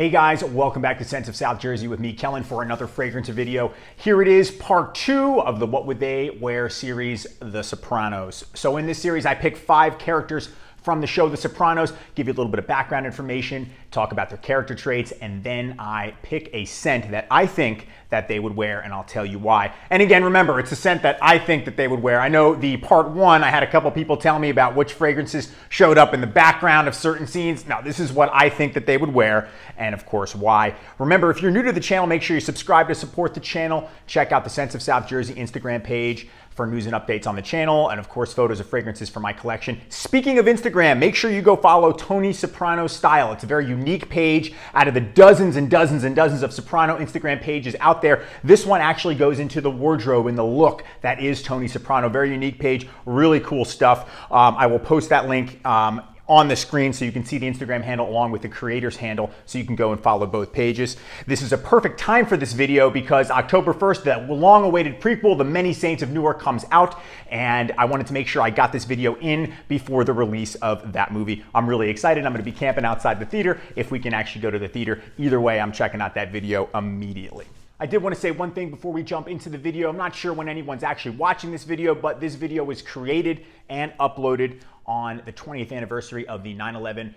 Hey guys, welcome back to Scents of South Jersey with me, Kellen, for another fragrance video. Here it is, part 2 of the What Would They Wear series, The Sopranos. So in this series, I picked 5 characters from the show The Sopranos, give you a little bit of background information, talk about their character traits, and then I pick a scent that I think that they would wear, and I'll tell you why. And again, remember, it's a scent that I think that they would wear. I know the part 1, I had a couple people tell me about which fragrances showed up in the background of certain scenes. Now, this is what I think that they would wear, and of course, why. Remember, if you're new to the channel, make sure you subscribe to support the channel. Check out the Scents of South Jersey Instagram page for news and updates on the channel, and of course, photos of fragrances from my collection. Speaking of Instagram, make sure you go follow Tony Soprano Style. It's a very unique page. Out of the dozens and dozens and dozens of Soprano Instagram pages out there, this one actually goes into the wardrobe and the look that is Tony Soprano. Very unique page, really cool stuff. I will post that link on the screen so you can see the Instagram handle along with the creator's handle so you can go and follow both pages. This is a perfect time for this video because October 1st, the long-awaited prequel, The Many Saints of Newark, comes out, and I wanted to make sure I got this video in before the release of that movie. I'm really excited. I'm going to be camping outside the theater if we can actually go to the theater. Either way, I'm checking out that video immediately. I did want to say one thing before we jump into the video. I'm not sure when anyone's actually watching this video, but this video was created and uploaded on the 20th anniversary of the 9/11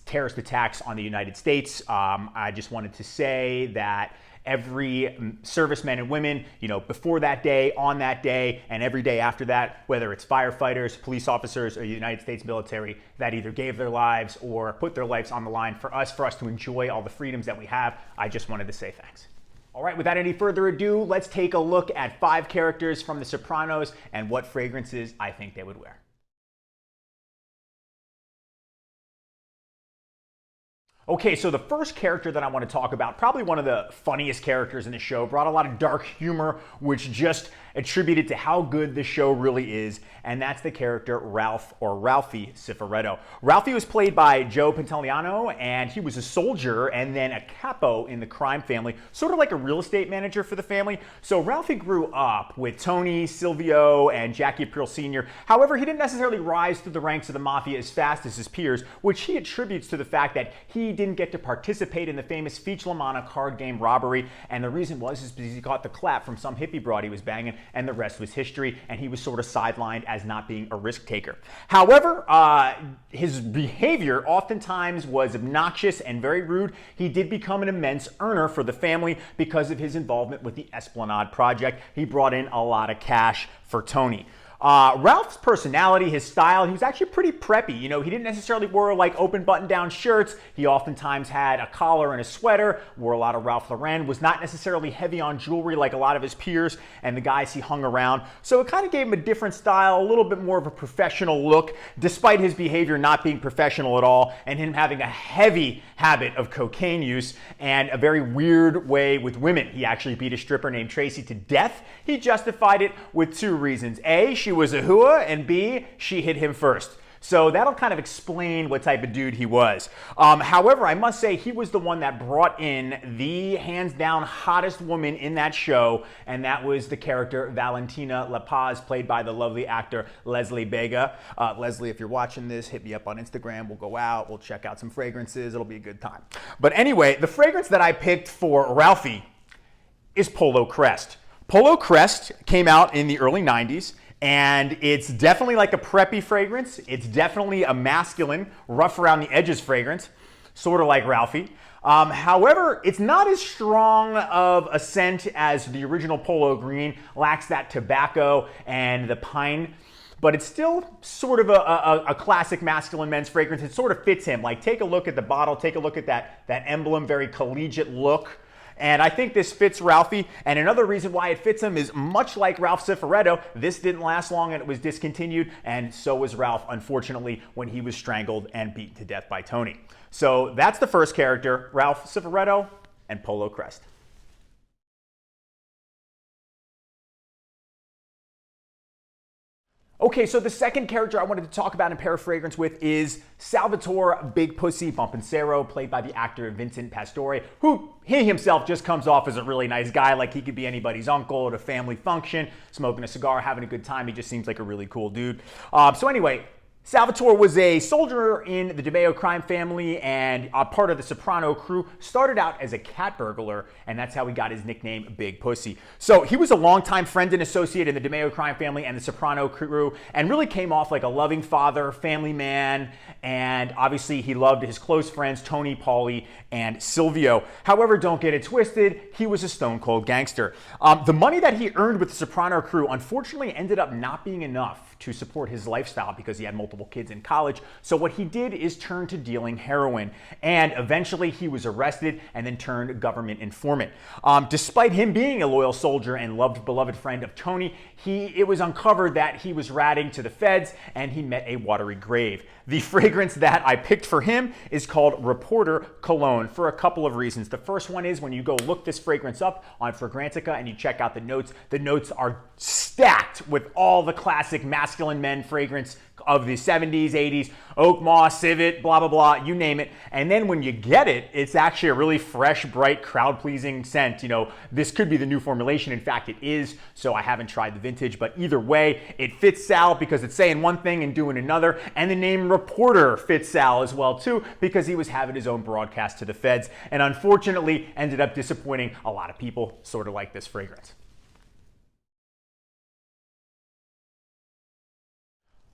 terrorist attacks on the United States. I just wanted to say that every servicemen and women, before that day, on that day, and every day after that, whether it's firefighters, police officers, or the United States military that either gave their lives or put their lives on the line for us to enjoy all the freedoms that we have, I just wanted to say thanks. All right, without any further ado, let's take a look at 5 characters from The Sopranos and what fragrances I think they would wear. Okay, so the first character that I want to talk about, probably one of the funniest characters in the show, brought a lot of dark humor, which just attributed to how good the show really is, and that's the character Ralph, or Ralphie Cifaretto. Ralphie was played by Joe Pantoliano, and he was a soldier and then a capo in the crime family, sort of like a real estate manager for the family. So Ralphie grew up with Tony, Silvio, and Jackie Aprile Sr. However, he didn't necessarily rise through the ranks of the mafia as fast as his peers, which he attributes to the fact that he didn't get to participate in the famous Feech La Manna card game robbery, and the reason was because he got the clap from some hippie broad he was banging, and the rest was history, and he was sort of sidelined as not being a risk taker. However, his behavior oftentimes was obnoxious and very rude. He did become an immense earner for the family because of his involvement with the Esplanade Project. He brought in a lot of cash for Tony. Ralph's personality, his style, he was actually pretty preppy. He didn't necessarily wear like open button-down shirts. He oftentimes had a collar and a sweater, wore a lot of Ralph Lauren, was not necessarily heavy on jewelry like a lot of his peers and the guys he hung around. So it kind of gave him a different style, a little bit more of a professional look, despite his behavior not being professional at all and him having a heavy habit of cocaine use and a very weird way with women. He actually beat a stripper named Tracy to death. He justified it with 2 reasons. A, she was a hooah, and B, she hit him first. So that'll kind of explain what type of dude he was. However, I must say he was the one that brought in the hands down hottest woman in that show, and that was the character Valentina La Paz, played by the lovely actor Leslie Vega. Leslie, if you're watching this, hit me up on Instagram. We'll go out, we'll check out some fragrances. It'll be a good time. But anyway, the fragrance that I picked for Ralphie is Polo Crest. Polo Crest came out in the early 90s. And it's definitely like a preppy fragrance. It's definitely a masculine, rough around the edges fragrance, sort of like Ralphie. However, it's not as strong of a scent as the original Polo Green, lacks that tobacco and the pine, but it's still sort of a classic masculine men's fragrance. It sort of fits him. Like, take a look at the bottle, take a look at that emblem, very collegiate look. And I think this fits Ralphie. And another reason why it fits him is much like Ralph Cifaretto, this didn't last long and it was discontinued. And so was Ralph, unfortunately, when he was strangled and beaten to death by Tony. So that's the first character, Ralph Cifaretto and Polo Crest. Okay, so the second character I wanted to talk about and pair a fragrance with is Salvatore Big Pussy Bompensero, played by the actor Vincent Pastore, who he himself just comes off as a really nice guy, like he could be anybody's uncle at a family function, smoking a cigar, having a good time. He just seems like a really cool dude. So anyway, Salvatore was a soldier in the DeMeo crime family and a part of the Soprano crew. Started out as a cat burglar, and that's how he got his nickname Big Pussy. So he was a longtime friend and associate in the DeMeo crime family and the Soprano crew, and really came off like a loving father, family man, and obviously he loved his close friends Tony, Paulie, and Silvio. However, don't get it twisted, he was a stone cold gangster. The money that he earned with the Soprano crew unfortunately ended up not being enough to support his lifestyle because he had multiple kids in college. So what he did is turn to dealing heroin, and eventually he was arrested and then turned government informant. Despite him being a loyal soldier and beloved friend of Tony, it was uncovered that he was ratting to the feds and he met a watery grave. The fragrance that I picked for him is called Reporter Cologne for a couple of reasons. The first one is when you go look this fragrance up on Fragrantica and you check out the notes are stacked with all the classic masculine men fragrance of the 70s, 80s, oak moss, civet, blah, blah, blah, you name it. And then when you get it, it's actually a really fresh, bright, crowd-pleasing scent. You know, this could be the new formulation. In fact, it is, so I haven't tried the vintage, but either way, it fits Sal because it's saying one thing and doing another. And the name Reporter fits Sal as well, too, because he was having his own broadcast to the feds and unfortunately ended up disappointing a lot of people, sort of like this fragrance.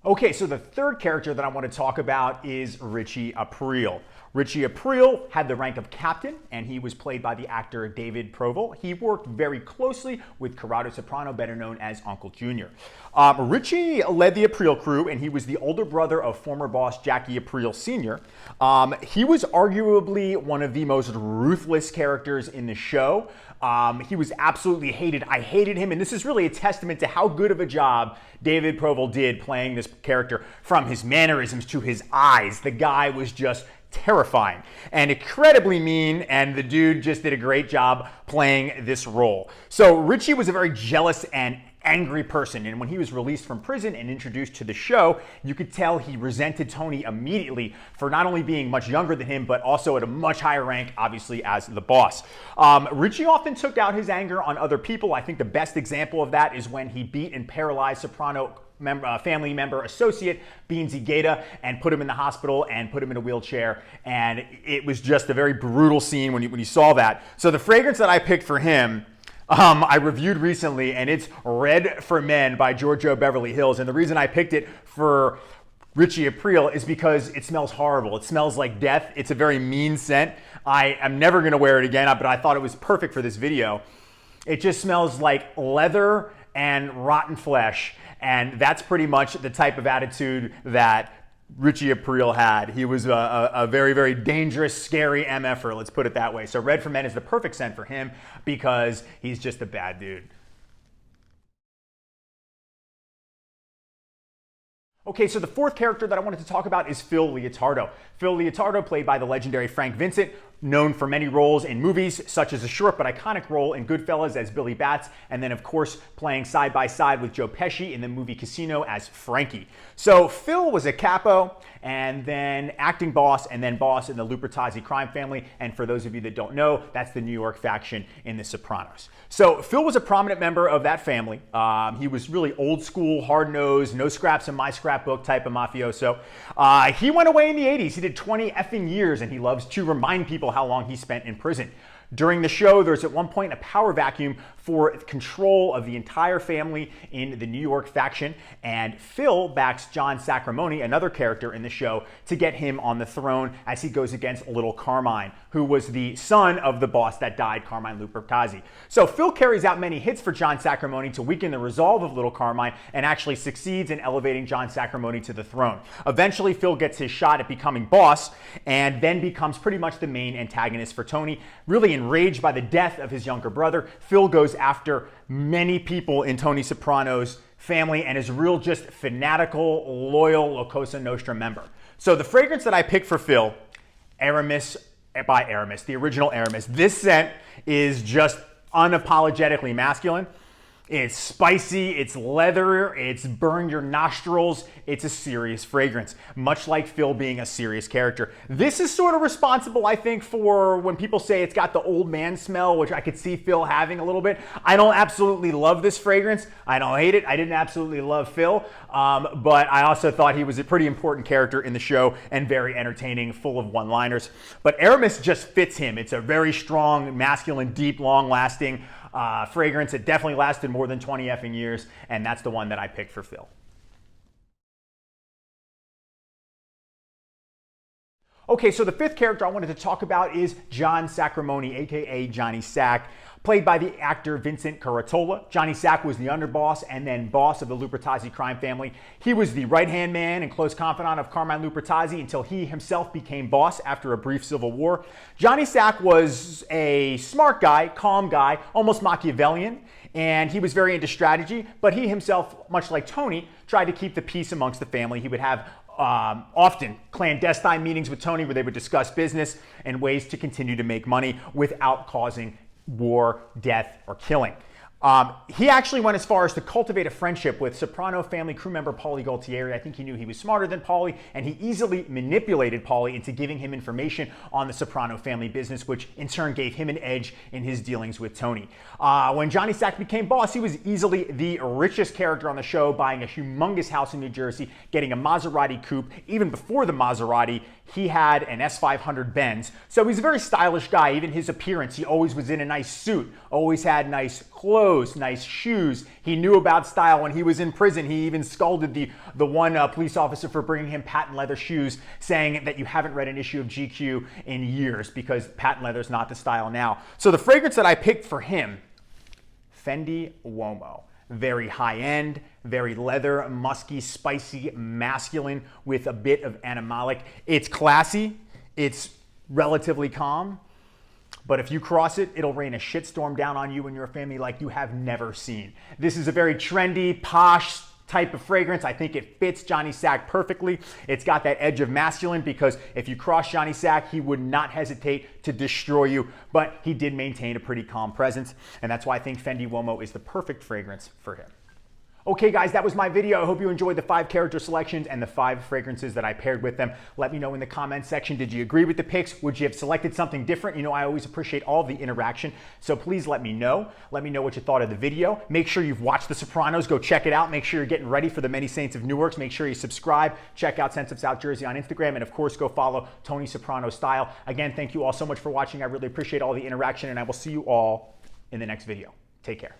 Okay, so the third character that I want to talk about is Richie Aprile. Richie Aprile had the rank of captain, and he was played by the actor David Proval. He worked very closely with Corrado Soprano, better known as Uncle Junior. Richie led the Aprile crew, and he was the older brother of former boss Jackie Aprile Sr. He was arguably one of the most ruthless characters in the show. He was absolutely hated. I hated him, and this is really a testament to how good of a job David Proval did playing this character. From his mannerisms to his eyes, the guy was just terrifying and incredibly mean, and the dude just did a great job playing this role. So Richie was a very jealous and angry person, and when he was released from prison and introduced to the show, you could tell he resented Tony immediately for not only being much younger than him, but also at a much higher rank, obviously, as the boss. Richie often took out his anger on other people. I think the best example of that is when he beat and paralyzed Soprano family member associate Beansy Gaeta and put him in the hospital and put him in a wheelchair, and it was just a very brutal scene when you saw that. So the fragrance that I picked for him, I reviewed recently, and it's Red for Men by Giorgio Beverly Hills. And the reason I picked it for Richie Aprile is because it smells horrible. It smells like death. It's a very mean scent. I am never going to wear it again, but I thought it was perfect for this video. It just smells like leather and rotten flesh. And that's pretty much the type of attitude that Richie Aprile had. He was a very, very dangerous, scary MFer, let's put it that way. So Red for Men is the perfect scent for him because he's just a bad dude. Okay, so the fourth character that I wanted to talk about is Phil Leotardo. Phil Leotardo, played by the legendary Frank Vincent, known for many roles in movies, such as a short but iconic role in Goodfellas as Billy Batts, and then of course playing side by side with Joe Pesci in the movie Casino as Frankie. So Phil was a capo, and then acting boss, and then boss in the Lupertazzi crime family, and for those of you that don't know, that's the New York faction in The Sopranos. So Phil was a prominent member of that family. He was really old school, hard-nosed, no scraps in my scrapbook type of mafioso. He went away in the 80s. He did 20 effing years, and he loves to remind people how long he spent in prison. During the show, there's at one point a power vacuum for control of the entire family in the New York faction, and Phil backs John Sacramone, another character in the show, to get him on the throne as he goes against Little Carmine, who was the son of the boss that died, Carmine Lupertazzi. So Phil carries out many hits for John Sacramone to weaken the resolve of Little Carmine and actually succeeds in elevating John Sacramone to the throne. Eventually, Phil gets his shot at becoming boss and then becomes pretty much the main antagonist for Tony. Really enraged by the death of his younger brother, Phil goes after many people in Tony Soprano's family and is real just fanatical, loyal La Cosa Nostra member. So the fragrance that I picked for Phil, Aramis by Aramis, the original Aramis. This scent is just unapologetically masculine. It's spicy, it's leather, it's burn your nostrils. It's a serious fragrance, much like Phil being a serious character. This is sort of responsible, I think, for when people say it's got the old man smell, which I could see Phil having a little bit. I don't absolutely love this fragrance. I don't hate it. I didn't absolutely love Phil, but I also thought he was a pretty important character in the show and very entertaining, full of one-liners. But Aramis just fits him. It's a very strong, masculine, deep, long-lasting fragrance. It definitely lasted more than 20 effing years, and that's the one that I picked for Phil. Okay, so the fifth character I wanted to talk about is John Sacrimoni, aka Johnny Sack, played by the actor Vincent Caratola. Johnny Sack was the underboss and then boss of the Lupertazzi crime family. He was the right-hand man and close confidant of Carmine Lupertazzi until he himself became boss after a brief civil war. Johnny Sack was a smart guy, calm guy, almost Machiavellian, and he was very into strategy, but he himself, much like Tony, tried to keep the peace amongst the family. He would have often clandestine meetings with Tony where they would discuss business and ways to continue to make money without causing war, death, or killing. He actually went as far as to cultivate a friendship with Soprano family crew member Paulie Gualtieri. I think he knew he was smarter than Paulie, and he easily manipulated Paulie into giving him information on the Soprano family business, which in turn gave him an edge in his dealings with Tony. When Johnny Sack became boss, he was easily the richest character on the show, buying a humongous house in New Jersey, getting a Maserati coupe. Even before the Maserati, he had an S500 Benz. So he's a very stylish guy. Even his appearance, he always was in a nice suit, always had nice clothes, nice shoes. He knew about style. When he was in prison, he even scolded the one police officer for bringing him patent leather shoes, saying that you haven't read an issue of GQ in years because patent leather is not the style now. So the fragrance that I picked for him, Fendi Uomo. Very high-end, very leather, musky, spicy, masculine with a bit of animalic. It's classy, it's relatively calm, but if you cross it, it'll rain a shitstorm down on you and your family like you have never seen. This is a very trendy, posh type of fragrance. I think it fits Johnny Sack perfectly. It's got that edge of masculine because if you cross Johnny Sack, he would not hesitate to destroy you, but he did maintain a pretty calm presence, and that's why I think Fendi Uomo is the perfect fragrance for him. Okay guys, that was my video. I hope you enjoyed the 5 character selections and the 5 fragrances that I paired with them. Let me know in the comments section, did you agree with the picks? Would you have selected something different? You know, I always appreciate all the interaction, so please let me know. Let me know what you thought of the video. Make sure you've watched The Sopranos. Go check it out. Make sure you're getting ready for the Many Saints of Newark. Make sure you subscribe. Check out Sense of South Jersey on Instagram, and of course, go follow Tony Soprano Style. Again, thank you all so much for watching. I really appreciate all the interaction, and I will see you all in the next video. Take care.